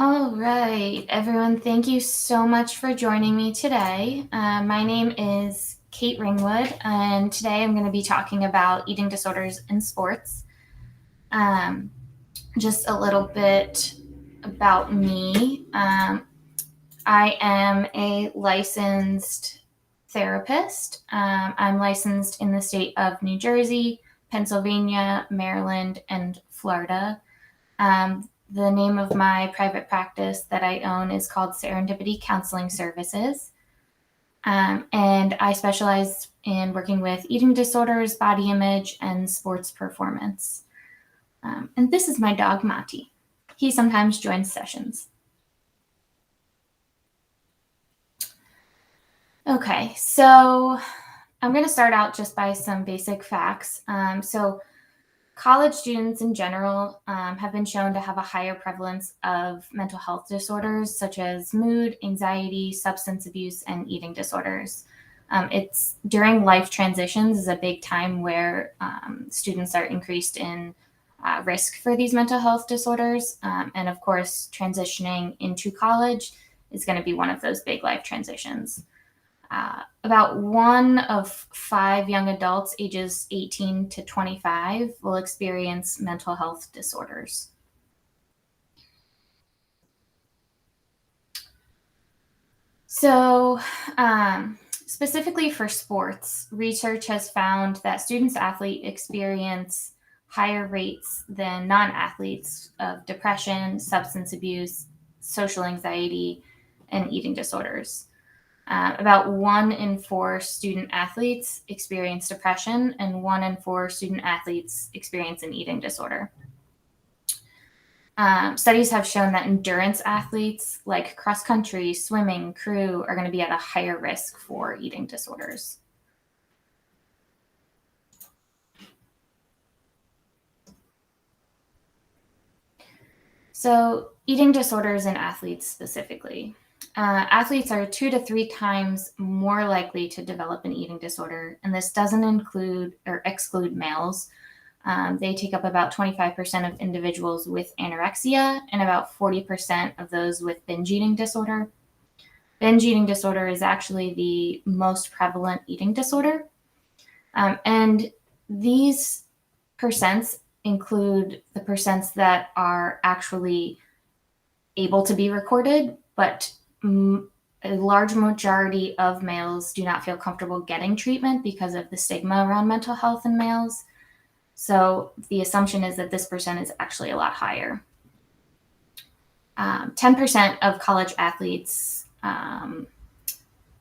All right, everyone, thank you so much for joining me today. My name is Kate Ringwood, and today I'm going to be talking about eating disorders in sports. Just a little bit about me. I am a licensed therapist. I'm licensed in the state of New Jersey, Pennsylvania, Maryland, and Florida. The name of my private practice that I own is called Serendipity Counseling Services. And I specialize in working with eating disorders, body image, and sports performance. And this is my dog, Mati. He sometimes joins sessions. Okay, so I'm going to start out just by some basic facts. College students in general have been shown to have a higher prevalence of mental health disorders such as mood, anxiety, substance abuse, and eating disorders. It's during life transitions is a big time where students are increased in risk for these mental health disorders. And of course, transitioning into college is going to be one of those big life transitions. About 1 of 5 young adults ages 18 to 25 will experience mental health disorders. So, specifically for sports, research has found that student-athletes experience higher rates than non-athletes of depression, substance abuse, social anxiety, and eating disorders. About 1 in 4 student athletes experience depression, and 1 in 4 student athletes experience an eating disorder. Studies have shown that endurance athletes like cross country, swimming, crew are going to be at a higher risk for eating disorders. So, eating disorders in athletes specifically. Athletes are 2 to 3 times more likely to develop an eating disorder, and this doesn't include or exclude males. They take up about 25% of individuals with anorexia and about 40% of those with binge eating disorder. Binge eating disorder is actually the most prevalent eating disorder. And these percents include the percents that are actually able to be recorded, but a large majority of males do not feel comfortable getting treatment because of the stigma around mental health in males. So the assumption is that this percent is actually a lot higher. 10% of college athletes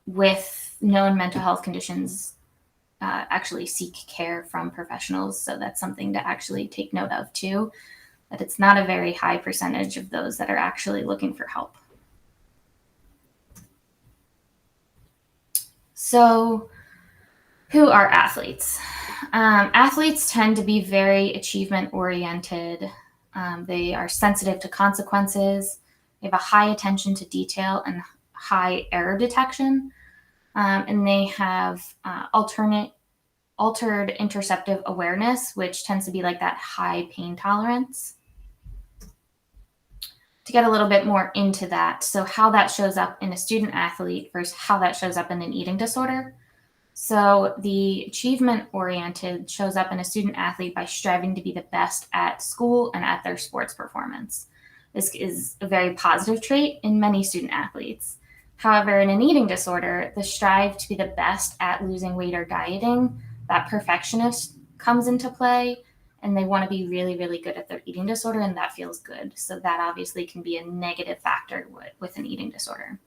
with known mental health conditions actually seek care from professionals. So that's something to actually take note of too, that it's not a very high percentage of those that are actually looking for help. So who are athletes? Athletes tend to be very achievement-oriented. They are sensitive to consequences. They have a high attention to detail and high error detection. And they have altered interoceptive awareness, which tends to be like that high pain tolerance. To get a little bit more into that, so how that shows up in a student athlete versus how that shows up in an eating disorder. So the achievement-oriented shows up in a student athlete by striving to be the best at school and at their sports performance. This is a very positive trait in many student athletes. However, in an eating disorder, the strive to be the best at losing weight or dieting, that perfectionist comes into play, and they want to be really, really good at their eating disorder, and that feels good. So that obviously can be a negative factor with an eating disorder.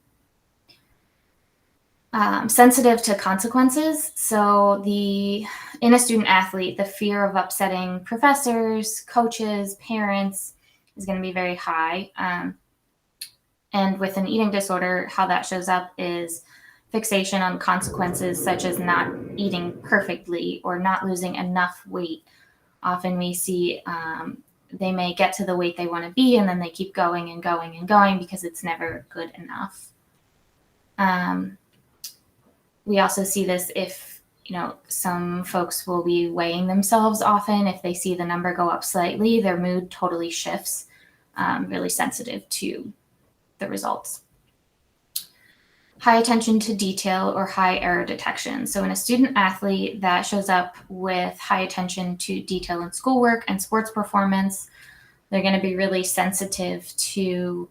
Sensitive to consequences. So in a student athlete, the fear of upsetting professors, coaches, parents is going to be very high. And with an eating disorder, how that shows up is fixation on consequences such as not eating perfectly or not losing enough weight. Often we see they may get to the weight they want to be, and then they keep going and going and going because it's never good enough. We also see this if, some folks will be weighing themselves often. If they see the number go up slightly, their mood totally shifts, really sensitive to the results. High attention to detail or high error detection. So in a student athlete that shows up with high attention to detail in schoolwork and sports performance, they're going to be really sensitive to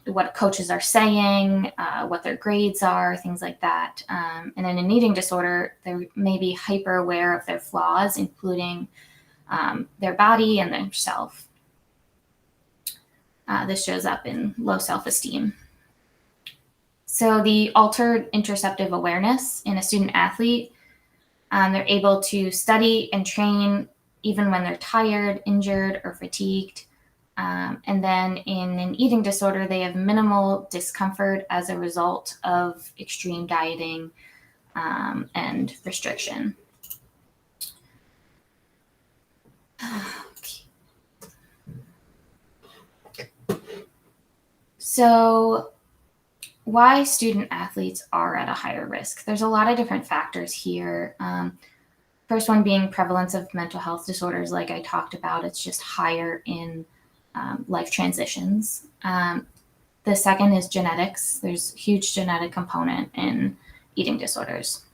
what coaches are saying, what their grades are, things like that. And in an eating disorder, they may be hyper aware of their flaws, including their body and their self. This shows up in low self-esteem. So the altered interoceptive awareness in a student athlete, they're able to study and train even when they're tired, injured, or fatigued. And then in an eating disorder, they have minimal discomfort as a result of extreme dieting and restriction. Okay. So why student athletes are at a higher risk? There's a lot of different factors here. First one being prevalence of mental health disorders, like I talked about. It's just higher in life transitions. The second is genetics. There's a huge genetic component in eating disorders.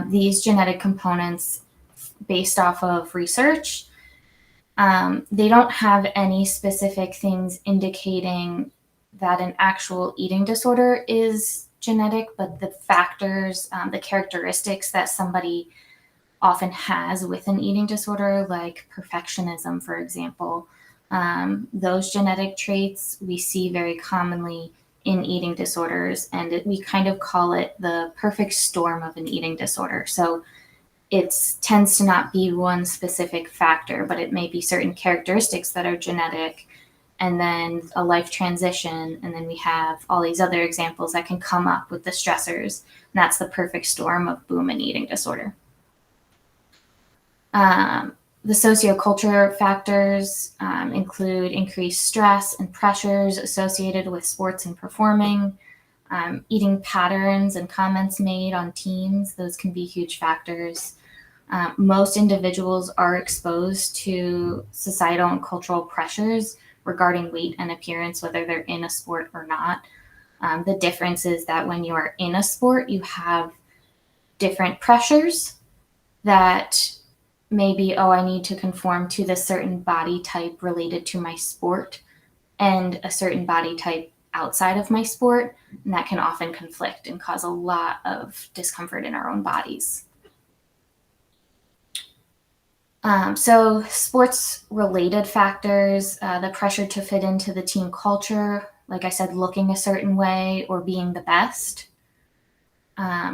These genetic components, based off of research, they don't have any specific things indicating that an actual eating disorder is genetic, but the factors, the characteristics that somebody often has with an eating disorder, like perfectionism, for example, those genetic traits we see very commonly in eating disorders, and we kind of call it the perfect storm of an eating disorder. So it tends to not be one specific factor, but it may be certain characteristics that are genetic, and then a life transition, and then we have all these other examples that can come up with the stressors, and that's the perfect storm of boom, an eating disorder. The sociocultural factors include increased stress and pressures associated with sports and performing, eating patterns and comments made on teams. Those can be huge factors. Most individuals are exposed to societal and cultural pressures regarding weight and appearance, whether they're in a sport or not. The difference is that when you are in a sport, you have different pressures that maybe, I need to conform to this certain body type related to my sport and a certain body type outside of my sport. And that can often conflict and cause a lot of discomfort in our own bodies. So sports related factors, the pressure to fit into the team culture, like I said, looking a certain way or being the best.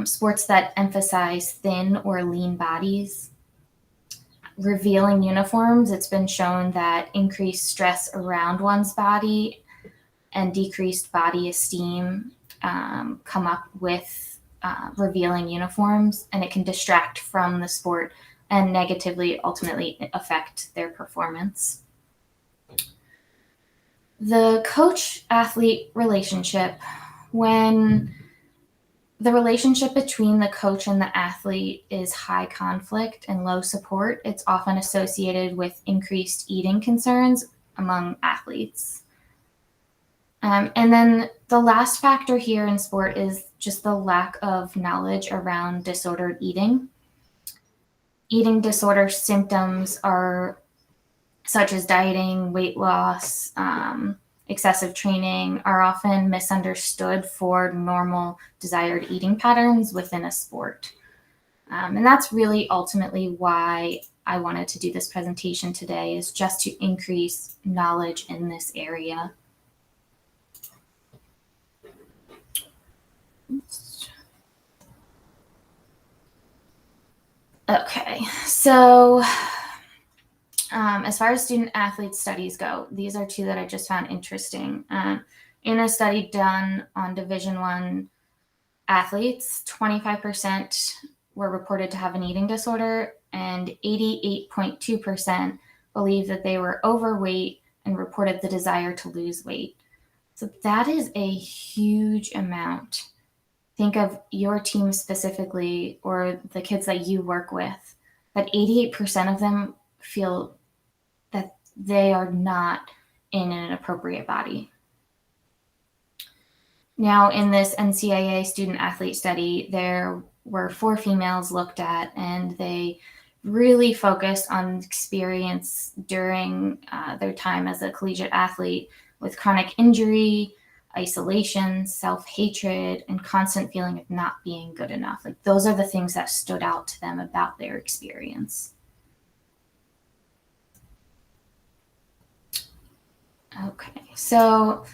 Sports that emphasize thin or lean bodies. Revealing uniforms, it's been shown that increased stress around one's body and decreased body esteem come up with revealing uniforms, and it can distract from the sport and negatively ultimately affect their performance. The coach-athlete relationship, when the relationship between the coach and the athlete is high conflict and low support, it's often associated with increased eating concerns among athletes. And then the last factor here in sport is just the lack of knowledge around disordered eating. Eating disorder symptoms are such as dieting, weight loss, excessive training are often misunderstood for normal desired eating patterns within a sport. And that's really ultimately why I wanted to do this presentation today, is just to increase knowledge in this area. Okay, so as far as student athlete studies go, these are two that I just found interesting. In a study done on Division I athletes, 25% were reported to have an eating disorder, and 88.2% believed that they were overweight and reported the desire to lose weight. So that is a huge amount. Think of your team specifically, or the kids that you work with, that 88% of them feel that they are not in an appropriate body. Now, in this NCAA student athlete study, there were 4 females looked at, and they really focused on experience during their time as a collegiate athlete with chronic injury, isolation, self-hatred, and constant feeling of not being good enough. Like, those are the things that stood out to them about their experience. Okay, so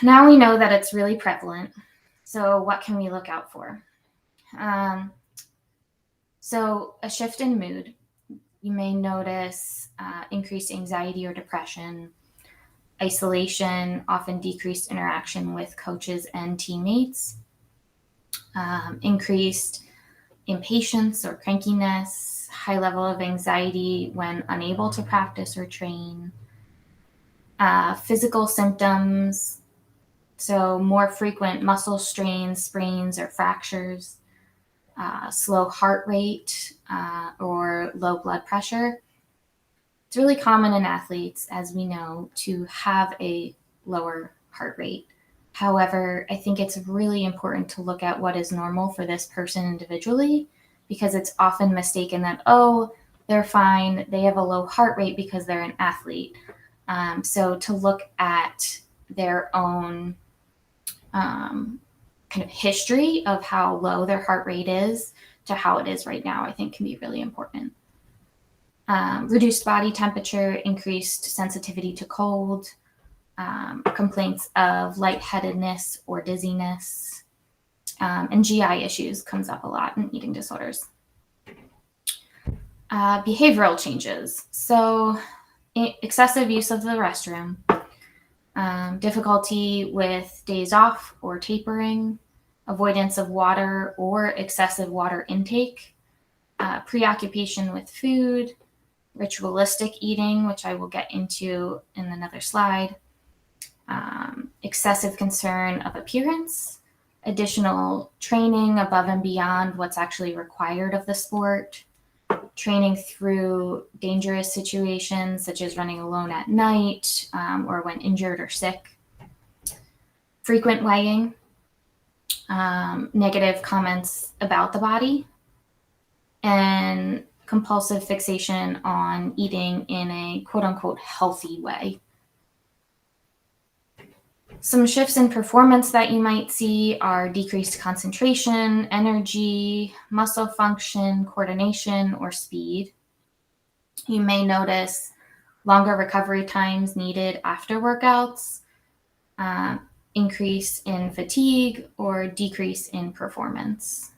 now we know that it's really prevalent. So what can we look out for? So a shift in mood. You may notice increased anxiety or depression, isolation, often decreased interaction with coaches and teammates, increased impatience or crankiness, high level of anxiety when unable to practice or train, physical symptoms, so more frequent muscle strains, sprains, or fractures, slow heart rate, or low blood pressure. It's really common in athletes, as we know, to have a lower heart rate. However, I think it's really important to look at what is normal for this person individually, because it's often mistaken that, oh, they're fine, they have a low heart rate because they're an athlete. So to look at their own kind of history of how low their heart rate is to how it is right now, I think can be really important. Reduced body temperature, increased sensitivity to cold, complaints of lightheadedness or dizziness, and GI issues comes up a lot in eating disorders. Behavioral changes. So excessive use of the restroom, difficulty with days off or tapering, avoidance of water or excessive water intake, preoccupation with food, ritualistic eating, which I will get into in another slide, excessive concern of appearance, additional training above and beyond what's actually required of the sport, training through dangerous situations such as running alone at night or when injured or sick, frequent weighing, negative comments about the body, and compulsive fixation on eating in a quote-unquote healthy way. Some shifts in performance that you might see are decreased concentration, energy, muscle function, coordination, or speed. You may notice longer recovery times needed after workouts, increase in fatigue, or decrease in performance.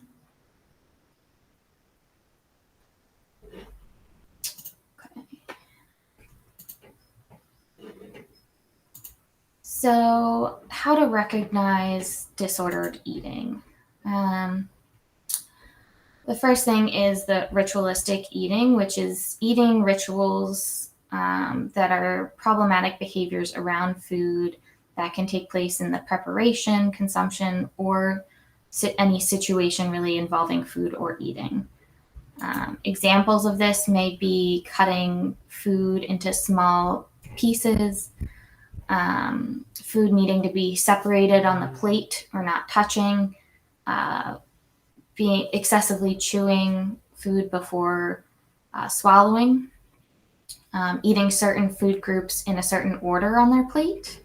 So, how to recognize disordered eating? The first thing is the ritualistic eating, which is eating rituals that are problematic behaviors around food that can take place in the preparation, consumption, or any situation really involving food or eating. Examples of this may be cutting food into small pieces, food needing to be separated on the plate or not touching, being excessively chewing food before swallowing, eating certain food groups in a certain order on their plate,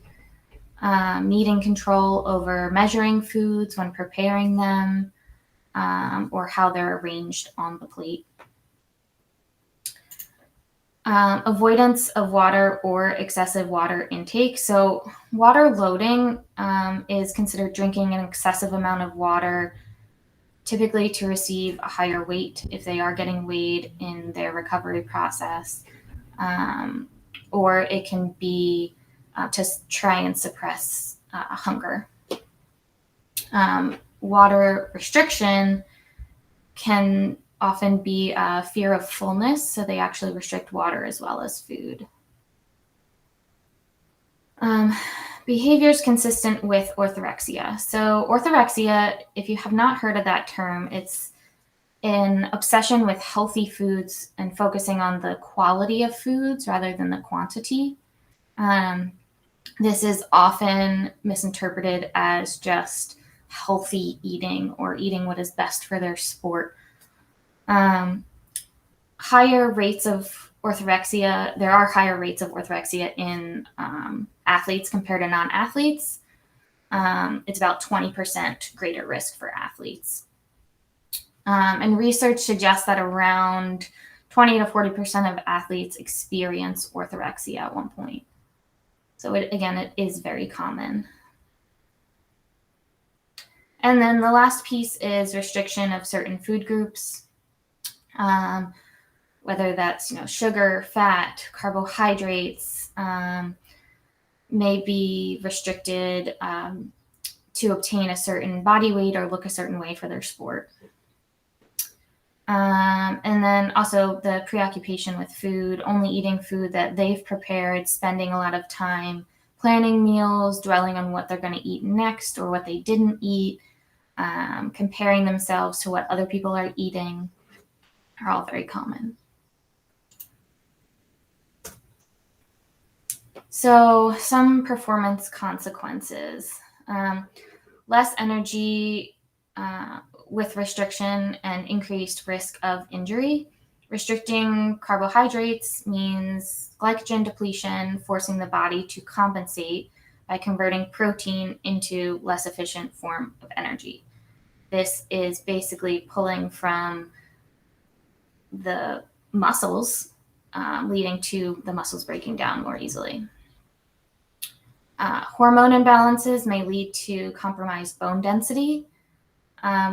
needing control over measuring foods when preparing them, or how they're arranged on the plate. Avoidance of water or excessive water intake. So water loading is considered drinking an excessive amount of water, typically to receive a higher weight if they are getting weighed in their recovery process, or it can be to try and suppress hunger. Water restriction can often be a fear of fullness, so they actually restrict water as well as food. Behaviors consistent with orthorexia. So orthorexia, if you have not heard of that term, it's an obsession with healthy foods and focusing on the quality of foods rather than the quantity. This is often misinterpreted as just healthy eating or eating what is best for their sport. Higher rates of orthorexia, there are higher rates of orthorexia in athletes compared to non-athletes. It's about 20% greater risk for athletes. And research suggests that around 20 to 40% of athletes experience orthorexia at one point. So it is very common. And then the last piece is restriction of certain food groups, whether that's sugar, fat, carbohydrates, may be restricted to obtain a certain body weight or look a certain way for their sport. And then also the preoccupation with food, only eating food that they've prepared, spending a lot of time planning meals, dwelling on what they're going to eat next or what they didn't eat, comparing themselves to what other people are eating are all very common. So some performance consequences. Less energy with restriction and increased risk of injury. Restricting carbohydrates means glycogen depletion, forcing the body to compensate by converting protein into less efficient form of energy. This is basically pulling from the muscles, leading to the muscles breaking down more easily. Hormone imbalances may lead to compromised bone density,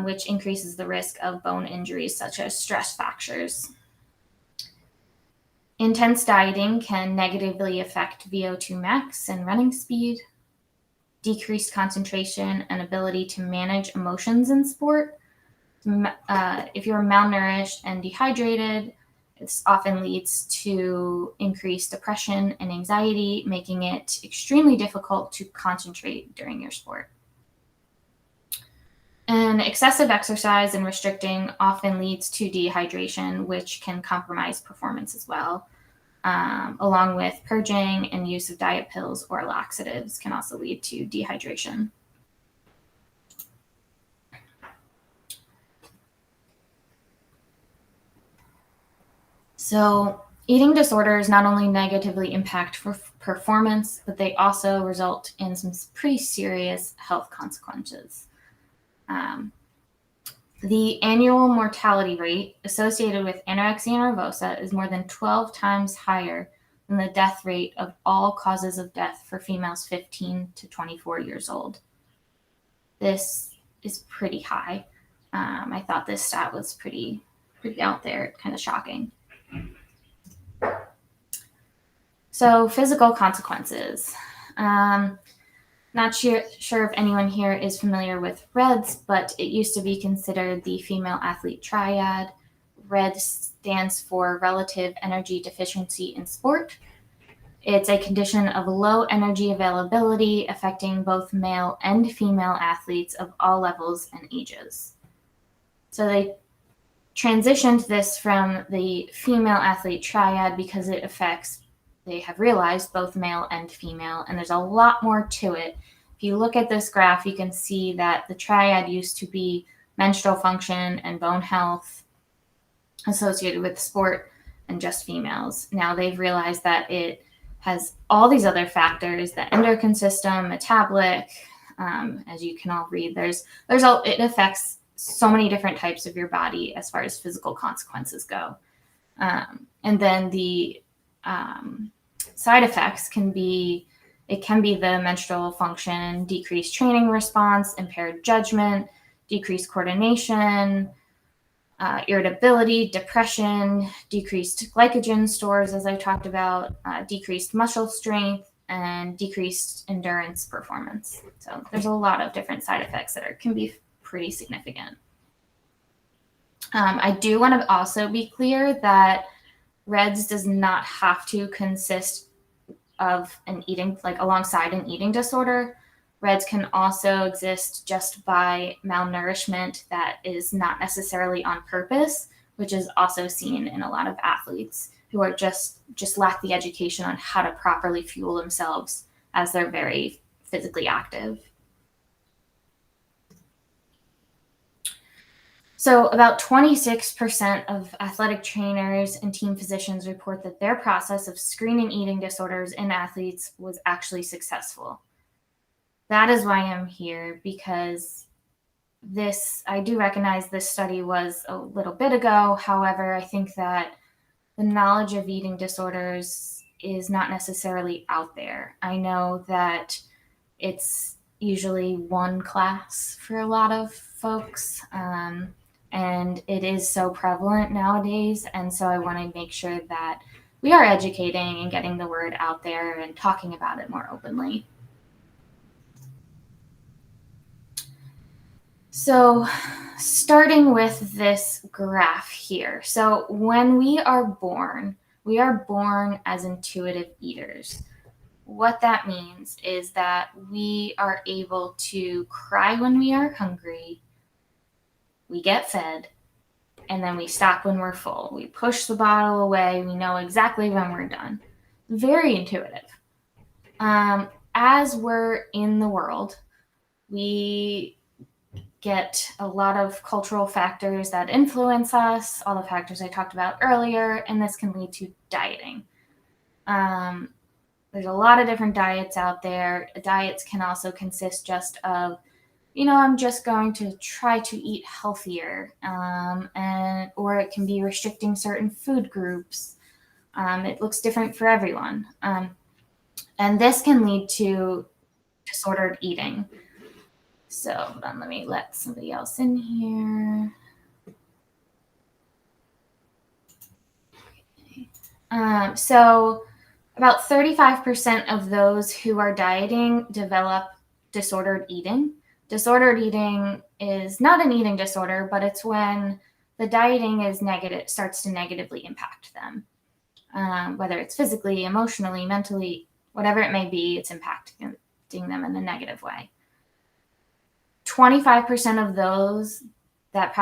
which increases the risk of bone injuries such as stress fractures. Intense dieting can negatively affect VO2 max and running speed. Decreased concentration and ability to manage emotions in sport. If you're malnourished and dehydrated, this often leads to increased depression and anxiety, making it extremely difficult to concentrate during your sport. And excessive exercise and restricting often leads to dehydration, which can compromise performance as well, along with purging and use of diet pills or laxatives can also lead to dehydration. So eating disorders not only negatively impact performance, but they also result in some pretty serious health consequences. The annual mortality rate associated with anorexia nervosa is more than 12 times higher than the death rate of all causes of death for females 15 to 24 years old. This is pretty high. I thought this stat was pretty out there, kind of shocking. So physical consequences. Not sure if anyone here is familiar with REDS, but it used to be considered the female athlete triad. REDS stands for Relative Energy Deficiency in Sport. It's a condition of low energy availability affecting both male and female athletes of all levels and ages. So they transitioned this from the female athlete triad because it affects, they have realized, both male and female, and there's a lot more to it. If you look at this graph, you can see that the triad used to be menstrual function and bone health associated with sport and just females. Now they've realized that it has all these other factors, the endocrine system, metabolic, as you can all read, it affects so many different types of your body as far as physical consequences go. And then the side effects can be the menstrual function, decreased training response, impaired judgment, decreased coordination, irritability, depression, decreased glycogen stores, as I talked about, decreased muscle strength, and decreased endurance performance. So there's a lot of different side effects that can be pretty significant. I do want to also be clear that REDS does not have to consist of an eating, like alongside an eating disorder. REDS can also exist just by malnourishment that is not necessarily on purpose, which is also seen in a lot of athletes who are just lack the education on how to properly fuel themselves as they're very physically active. So about 26% of athletic trainers and team physicians report that their process of screening eating disorders in athletes was actually successful. That is why I'm here, because I do recognize this study was a little bit ago. However, I think that the knowledge of eating disorders is not necessarily out there. I know that it's usually one class for a lot of folks, and it is so prevalent nowadays. And so I want to make sure that we are educating and getting the word out there and talking about it more openly. So starting with this graph here. So when we are born as intuitive eaters. What that means is that we are able to cry when we are hungry, we get fed, and then we stop when we're full. We push the bottle away, we know exactly when we're done. Very intuitive. As we're in the world, we get a lot of cultural factors that influence us, all the factors I talked about earlier, and this can lead to dieting. There's a lot of different diets out there. Diets can also consist just of, I'm just going to try to eat healthier, or it can be restricting certain food groups. It looks different for everyone. And this can lead to disordered eating. So hold on, let me let somebody else in here. So about 35% of those who are dieting develop disordered eating. Disordered eating is not an eating disorder, but it's when the dieting is negative, starts to negatively impact them. Whether it's physically, emotionally, mentally, whatever it may be, it's impacting them in a negative way. 25% of those that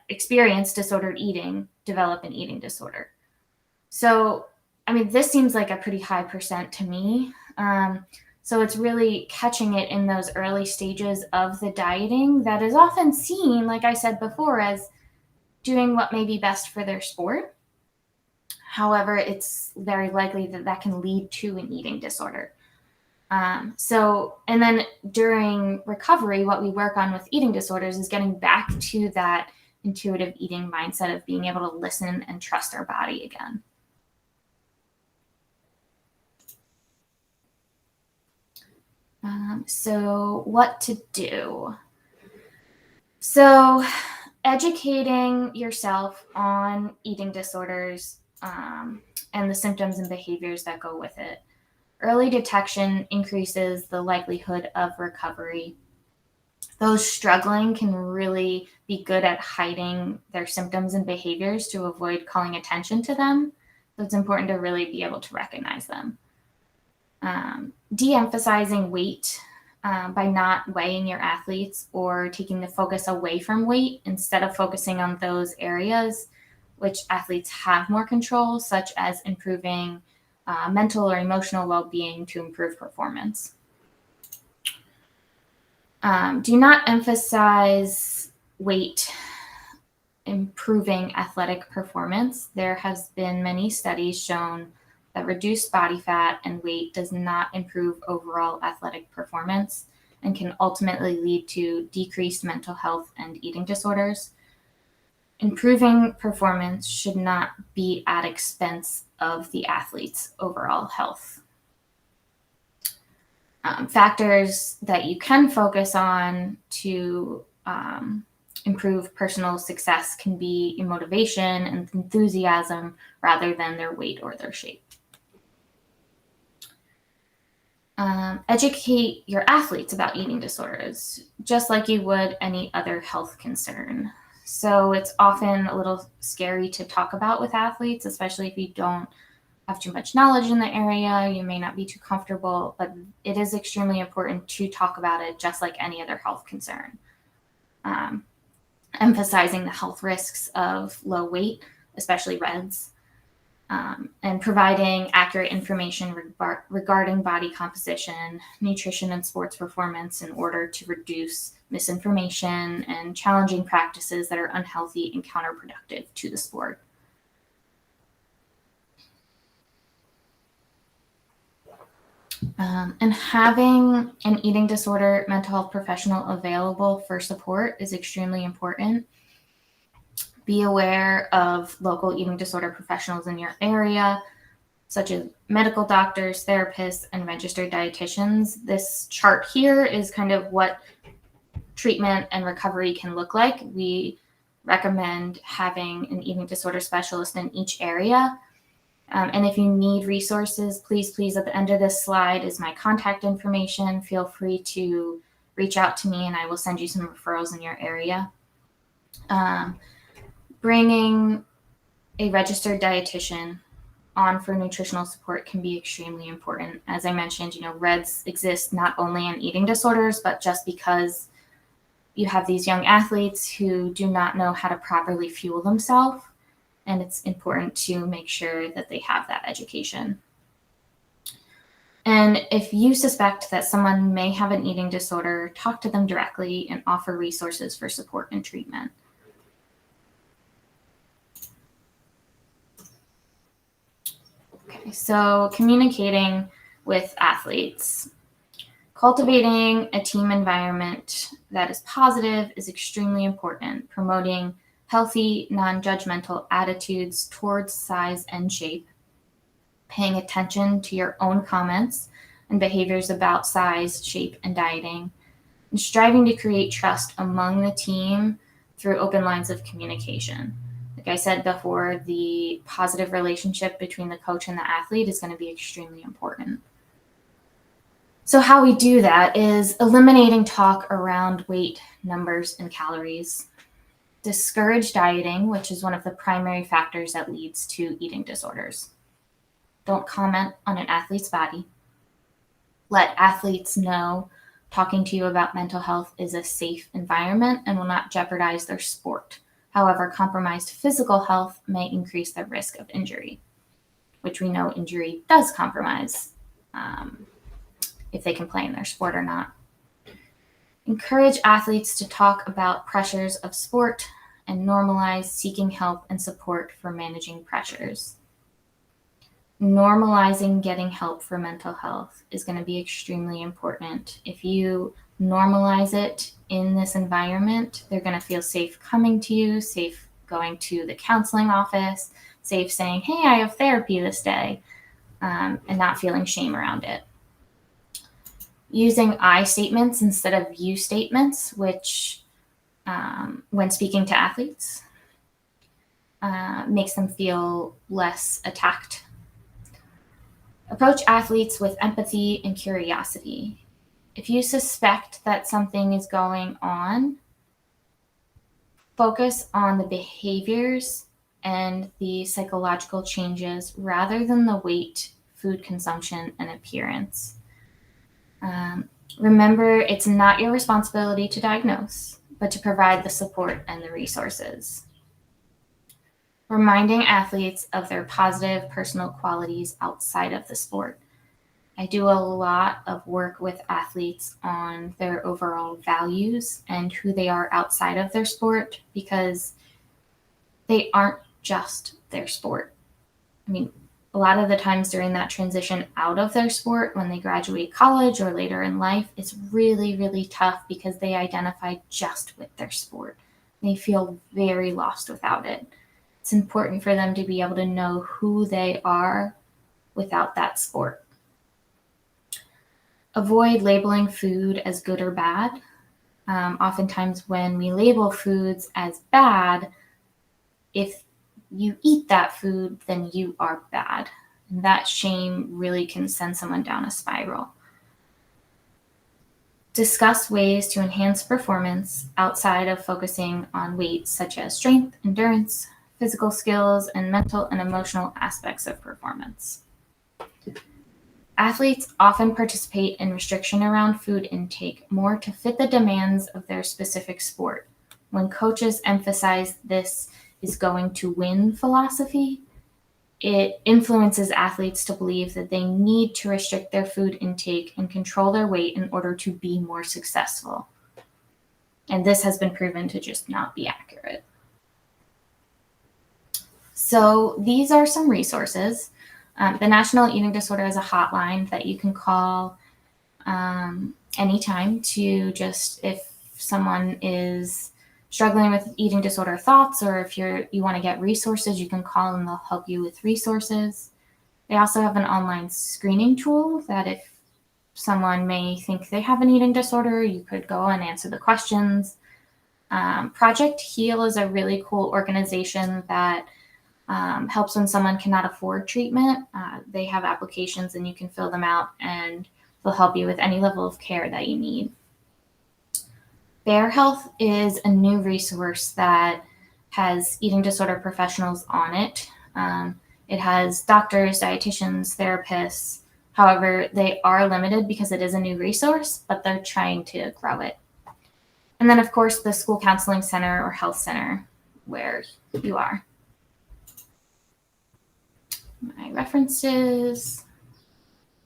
experience disordered eating develop an eating disorder. So, this seems like a pretty high percent to me. So it's really catching it in those early stages of the dieting that is often seen, like I said before, as doing what may be best for their sport. However, it's very likely that can lead to an eating disorder. And then during recovery, what we work on with eating disorders is getting back to that intuitive eating mindset of being able to listen and trust our body again. So what to do? So educating yourself on eating disorders and the symptoms and behaviors that go with it. Early detection increases the likelihood of recovery. Those struggling can really be good at hiding their symptoms and behaviors to avoid calling attention to them. So it's important to really be able to recognize them. De-emphasizing weight by not weighing your athletes or taking the focus away from weight instead of focusing on those areas which athletes have more control, such as improving mental or emotional well-being to improve performance. Do not emphasize weight improving athletic performance. There has been many studies shown that reduced body fat and weight does not improve overall athletic performance and can ultimately lead to decreased mental health and eating disorders. Improving performance should not be at expense of the athlete's overall health. Factors that you can focus on to improve personal success can be your motivation and enthusiasm rather than their weight or their shape. Educate your athletes about eating disorders, just like you would any other health concern. So it's often a little scary to talk about with athletes, especially if you don't have too much knowledge in the area, you may not be too comfortable, but it is extremely important to talk about it just like any other health concern. emphasizing the health risks of low weight, especially REDS, and providing accurate information regarding body composition, nutrition, and sports performance in order to reduce misinformation and challenging practices that are unhealthy and counterproductive to the sport. And having an eating disorder mental health professional available for support is extremely important. Be aware of local eating disorder professionals in your area, such as medical doctors, therapists, and registered dietitians. This chart here is kind of what treatment and recovery can look like. We recommend having an eating disorder specialist in each area. And if you need resources, please, at the end of this slide is my contact information. Feel free to reach out to me and I will send you some referrals in your area. Bringing a registered dietitian on for nutritional support can be extremely important. As I mentioned, REDS exist not only in eating disorders, but just because you have these young athletes who do not know how to properly fuel themselves, and it's important to make sure that they have that education. And if you suspect that someone may have an eating disorder, talk to them directly and offer resources for support and treatment. Okay, so communicating with athletes. Cultivating a team environment that is positive is extremely important. Promoting healthy, non-judgmental attitudes towards size and shape. Paying attention to your own comments and behaviors about size, shape, and dieting. And striving to create trust among the team through open lines of communication. Like I said before, the positive relationship between the coach and the athlete is going to be extremely important. So how we do that is eliminating talk around weight, numbers, and calories. Discourage dieting, which is one of the primary factors that leads to eating disorders. Don't comment on an athlete's body. Let athletes know talking to you about mental health is a safe environment and will not jeopardize their sport. However, compromised physical health may increase the risk of injury, which we know injury does compromise if they can play in their sport or not. Encourage athletes to talk about pressures of sport and normalize seeking help and support for managing pressures. Normalizing getting help for mental health is going to be extremely important. If you normalize it in this environment, they're going to feel safe coming to you, safe going to the counseling office, safe saying, hey, I have therapy this day, and not feeling shame around it. Using I statements instead of you statements, which when speaking to athletes makes them feel less attacked. Approach athletes with empathy and curiosity. If you suspect that something is going on, focus on the behaviors and the psychological changes rather than the weight, food consumption, and appearance. Remember, it's not your responsibility to diagnose, but to provide the support and the resources. Reminding athletes of their positive personal qualities outside of the sport. I do a lot of work with athletes on their overall values and who they are outside of their sport, because they aren't just their sport. I mean, a lot of the times during that transition out of their sport, when they graduate college or later in life, it's really, really tough because they identify just with their sport. They feel very lost without it. It's important for them to be able to know who they are without that sport. Avoid labeling food as good or bad. Oftentimes when we label foods as bad, if you eat that food, then you are bad. And that shame really can send someone down a spiral. Discuss ways to enhance performance outside of focusing on weights, such as strength, endurance, physical skills, and mental and emotional aspects of performance. Athletes often participate in restriction around food intake more to fit the demands of their specific sport. when coaches emphasize this is going to win philosophy, it influences athletes to believe that they need to restrict their food intake and control their weight in order to be more successful. And this has been proven to just not be accurate. So these are some resources. The National Eating Disorder is a hotline that you can call anytime to just, if someone is struggling with eating disorder thoughts, or if you want to get resources, you can call and they'll help you with resources. They also have an online screening tool that if someone may think they have an eating disorder, you could go and answer the questions. Project Heal is a really cool organization that helps when someone cannot afford treatment. They have applications and you can fill them out and they'll help you with any level of care that you need. Bear Health is a new resource that has eating disorder professionals on it. It has doctors, dietitians, therapists. However, they are limited because it is a new resource, but they're trying to grow it. And then, of course, the school counseling center or health center where you are. My references.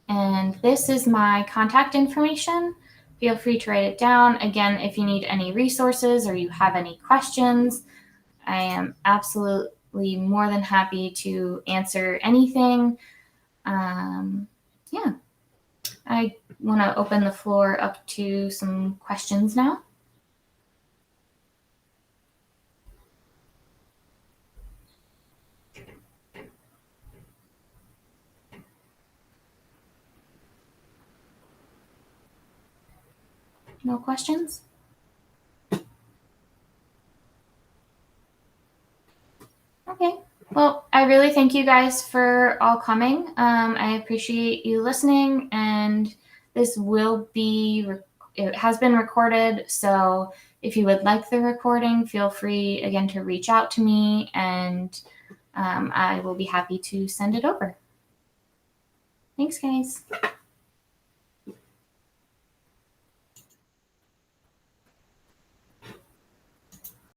And this is my contact information. Feel free to write it down. Again, if you need any resources or you have any questions, I am absolutely more than happy to answer anything. Yeah, I want to open the floor up to some questions now. No questions? Okay. Well, I really thank you guys for all coming. I appreciate you listening, and this will be, it has been recorded. So if you would like the recording, feel free again to reach out to me, and I will be happy to send it over. Thanks, guys.